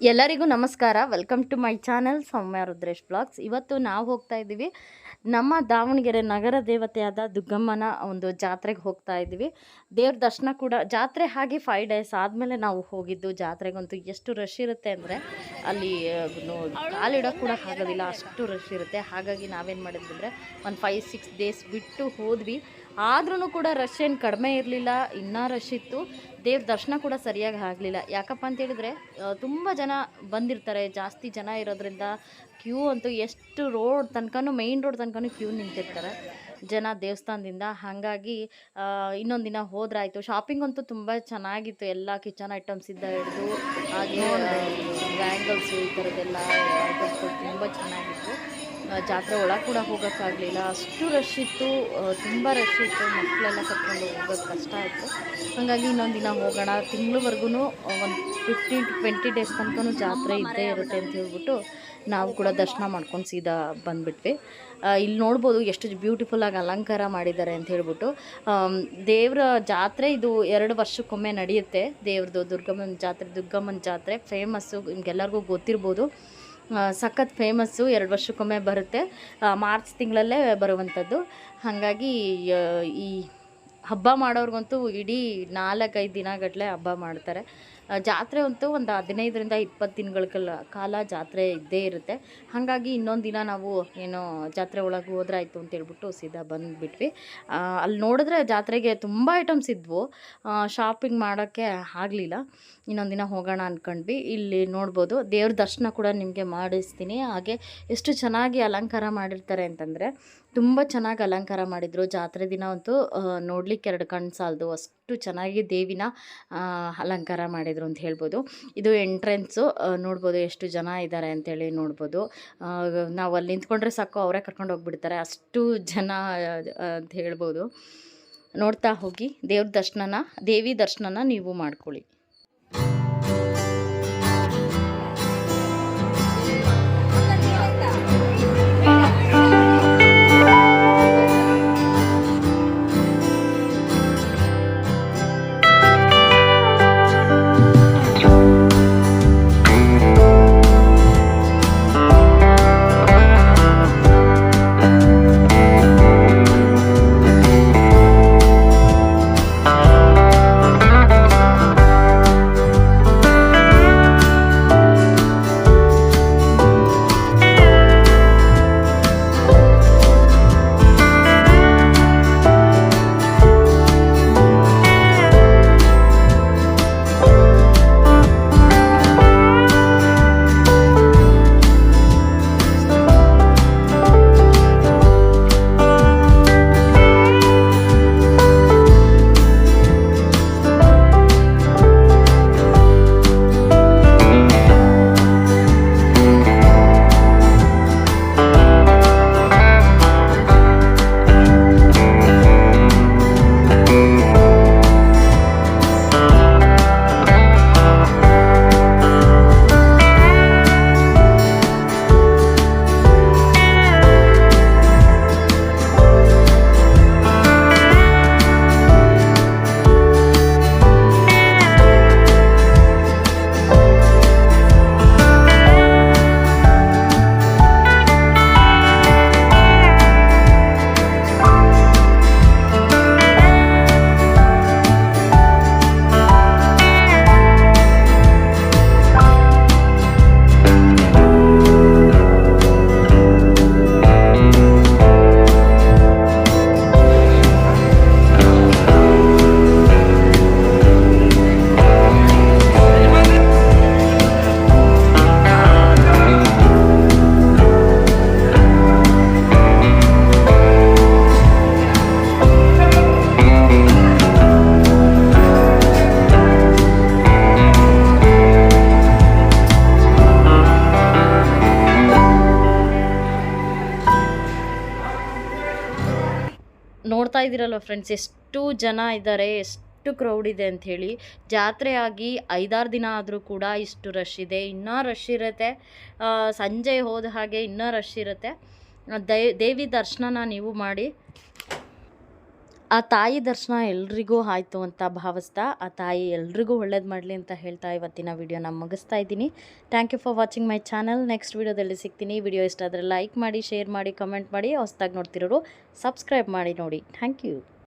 ಎಲ್ಲರಿಗೂ ನಮಸ್ಕಾರ. Welcome to my channel Soumya Rudresh blogs. ಇವತ್ತು ನಾವು ಹೋಗ್ತಾ ಇದ್ದೀವಿ ನಮ್ಮ ದಾವಣಗೆರೆ ನಗರ ದೇವತೆಯಾದ ದುಗ್ಗಮ್ಮನ ಒಂದು ಜಾತ್ರೆಗೆ ಹೋಗ್ತಾ ಇದ್ದೀವಿ. ದೇವ್ರ ದರ್ಶನ ಕೂಡ ಜಾತ್ರೆ ಹಾಗೆ 5 ಡೇಸ್ ಆದಮೇಲೆ ನಾವು ಹೋಗಿದ್ದು. ಜಾತ್ರೆಗಂತೂ ಎಷ್ಟು ರಶ್ ಇರುತ್ತೆ ಅಂದರೆ ಅಲ್ಲಿ ಕಾಲಿಡೋಕ್ಕೆ ಕೂಡ ಆಗೋದಿಲ್ಲ, ಅಷ್ಟು ರಶ್ ಇರುತ್ತೆ. ಹಾಗಾಗಿ ನಾವೇನು ಮಾಡಿದ್ವಿ ಅಂದರೆ ಒಂದು 5-6 ಡೇಸ್ ಬಿಟ್ಟು ಹೋದ್ವಿ. ಆದ್ರೂ ಕೂಡ ರಶ್ ಏನು ಕಡಿಮೆ ಇರಲಿಲ್ಲ, ಇನ್ನೂ ರಶ್ ಇತ್ತು. ದೇವ್ರ ದರ್ಶನ ಕೂಡ ಸರಿಯಾಗಿ ಆಗಲಿಲ್ಲ. ಯಾಕಪ್ಪ ಅಂತೇಳಿದರೆ ತುಂಬ ಜನ ಬಂದಿರ್ತಾರೆ. ಜಾಸ್ತಿ ಜನ ಇರೋದ್ರಿಂದ ಕ್ಯೂ ಅಂತೂ ಎಷ್ಟು ರೋಡ್ ತನಕನೂ, ಮೇಯ್ನ್ ರೋಡ್ ತನಕನೂ ಕ್ಯೂ ನಿಂತಿರ್ತಾರೆ ಜನ ದೇವಸ್ಥಾನದಿಂದ. ಹಾಗಾಗಿ ಇನ್ನೊಂದು ದಿನ ಹೋದ್ರಾಯಿತು. ಶಾಪಿಂಗ್ ಅಂತೂ ತುಂಬ ಚೆನ್ನಾಗಿತ್ತು. ಎಲ್ಲ ಕಿಚನ್ ಐಟಮ್ಸಿಂದ ಹಿಡಿದು ಹಾಗೆ ಬ್ಯಾಂಗಲ್ಸು ಈ ಥರದ್ದೆಲ್ಲ ಐಟಮ್ಸ್ಗಳು ತುಂಬ ಚೆನ್ನಾಗಿತ್ತು. ಜಾತ್ರೆ ಒಳಗೆ ಕೂಡ ಹೋಗೋಕ್ಕಾಗಲಿಲ್ಲ, ಅಷ್ಟು ರಶ್ ಇತ್ತು, ತುಂಬ ರಶ್ ಇತ್ತು. ಮಕ್ಕಳೆಲ್ಲ ಕರ್ಕೊಂಡು ಹೋಗೋದು ಕಷ್ಟ ಆಯಿತು. ಹಾಗಾಗಿ ಇನ್ನೊಂದು ದಿನ ಹೋಗೋಣ, ತಿಂಗಳವರೆಗೂ ಒಂದು 15-20 ಡೇಸ್ ತನಕ ಜಾತ್ರೆ ಇದ್ದೇ ಇರುತ್ತೆ ಅಂತ ಹೇಳ್ಬಿಟ್ಟು ನಾವು ಕೂಡ ದರ್ಶನ ಮಾಡ್ಕೊಂಡು ಸೀದಾ ಬಂದುಬಿಟ್ವಿ. ಇಲ್ಲಿ ನೋಡ್ಬೋದು ಎಷ್ಟು ಬ್ಯೂಟಿಫುಲ್ಲಾಗಿ ಅಲಂಕಾರ ಮಾಡಿದ್ದಾರೆ ಅಂತ ಹೇಳ್ಬಿಟ್ಟು. ದೇವರ ಜಾತ್ರೆ ಇದು 2 ವರ್ಷಕ್ಕೊಮ್ಮೆ ನಡೆಯುತ್ತೆ. ದೇವ್ರದ್ದು ದುರ್ಗಮ್ಮನ ಜಾತ್ರೆ ಫೇಮಸ್ಸು, ನಿಮ್ಗೆಲ್ಲರಿಗೂ ಗೊತ್ತಿರ್ಬೋದು. ಸಖತ್ ಫೇಮಸ್ಸು, 2 ವರ್ಷಕ್ಕೊಮ್ಮೆ ಬರುತ್ತೆ. ಮಾರ್ಚ್ ತಿಂಗಳಲ್ಲೇ ಬರುವಂಥದ್ದು. ಹಾಗಾಗಿ ಈ ಹಬ್ಬ ಮಾಡೋರ್ಗಂತೂ ಇಡೀ 4-5 ದಿನಗಟ್ಟಲೆ ಹಬ್ಬ ಮಾಡ್ತಾರೆ. ಜಾತ್ರೆ ಅಂತೂ ಒಂದು 15-20 ದಿನಗಳ ಕಾಲ ಜಾತ್ರೆ ಇದ್ದೇ ಇರುತ್ತೆ. ಹಾಗಾಗಿ ಇನ್ನೊಂದು ದಿನ ನಾವು ಏನೋ ಜಾತ್ರೆ ಒಳಗೆ ಹೋದ್ರಾಯ್ತು ಅಂತೇಳ್ಬಿಟ್ಟು ಸೀದಾ ಬಂದುಬಿಟ್ವಿ. ಅಲ್ಲಿ ನೋಡಿದ್ರೆ ಜಾತ್ರೆಗೆ ತುಂಬ ಐಟಮ್ಸ್ ಇದ್ವು, ಶಾಪಿಂಗ್ ಮಾಡೋಕ್ಕೆ ಆಗಲಿಲ್ಲ. ಇನ್ನೊಂದು ದಿನ ಹೋಗೋಣ ಅಂದ್ಕೊಂಡ್ವಿ. ಇಲ್ಲಿ ನೋಡ್ಬೋದು ದೇವ್ರ ದರ್ಶನ ಕೂಡ ನಿಮಗೆ ಮಾಡಿಸ್ತೀನಿ. ಹಾಗೆ ಎಷ್ಟು ಚೆನ್ನಾಗಿ ಅಲಂಕಾರ ಮಾಡಿರ್ತಾರೆ ಅಂತಂದರೆ ತುಂಬ ಚೆನ್ನಾಗಿ ಅಲಂಕಾರ ಮಾಡಿದರು. ಜಾತ್ರೆ ದಿನ ಅಂತೂ ನೋಡಲಿಕ್ಕೆ 2 ಕಣ್ಣು ಸಾಲದು, ಅಷ್ಟು ಚೆನ್ನಾಗಿ ದೇವಿನ ಅಲಂಕಾರ ಮಾಡಿದರು ಅಂತ ಹೇಳ್ಬೋದು. ಇದು ಎಂಟ್ರೆನ್ಸು, ನೋಡ್ಬೋದು ಎಷ್ಟು ಜನ ಇದ್ದಾರೆ ಅಂತೇಳಿ ನೋಡ್ಬೋದು. ನಾವು ಅಲ್ಲಿ ನಿಂತ್ಕೊಂಡ್ರೆ ಸಾಕು, ಅವರೇ ಕರ್ಕೊಂಡು ಹೋಗ್ಬಿಡ್ತಾರೆ, ಅಷ್ಟು ಜನ ಅಂತ ಹೇಳ್ಬೋದು. ನೋಡ್ತಾ ಹೋಗಿ ದೇವಿ ದರ್ಶನನ ನೀವು ಮಾಡ್ಕೊಳ್ಳಿ. ನೋಡ್ತಾ ಇದ್ದೀರಲ್ವ ಫ್ರೆಂಡ್ಸ್, ಎಷ್ಟು ಜನ ಇದ್ದಾರೆ, ಎಷ್ಟು ಕ್ರೌಡ್ ಇದೆ ಅಂಥೇಳಿ. ಜಾತ್ರೆ ಆಗಿ 5-6 ದಿನ ಆದರೂ ಕೂಡ ಇಷ್ಟು ರಶ್ ಇದೆ. ಇನ್ನೂ ರಶ್ ಇರುತ್ತೆ, ಸಂಜೆ ಹೋದ ಹಾಗೆ ಇನ್ನೂ ರಶ್ ಇರುತ್ತೆ. ದೇವಿ ದರ್ಶನನ ನೀವು ಮಾಡಿ. ಆ ತಾಯಿ ದರ್ಶನ ಎಲ್ರಿಗೂ ಆಯಿತು ಅಂತ ಭಾವಿಸ್ತಾ, ಆ ತಾಯಿ ಎಲ್ರಿಗೂ ಒಳ್ಳೇದು ಮಾಡಲಿ ಅಂತ ಹೇಳ್ತಾ ಇವತ್ತಿನ ವಿಡಿಯೋನ ಮುಗಿಸ್ತಾ ಇದ್ದೀನಿ. Thank you for watching my channel. Next ವಿಡಿಯೋದಲ್ಲಿ ಸಿಗ್ತೀನಿ. ವಿಡಿಯೋ ಇಷ್ಟ ಆದರೆ ಲೈಕ್ ಮಾಡಿ, ಶೇರ್ ಮಾಡಿ, ಕಮೆಂಟ್ ಮಾಡಿ. ಹೊಸದಾಗಿ ನೋಡ್ತಿರೋರು ಸಬ್ಸ್ಕ್ರೈಬ್ ಮಾಡಿ ನೋಡಿ. Thank you.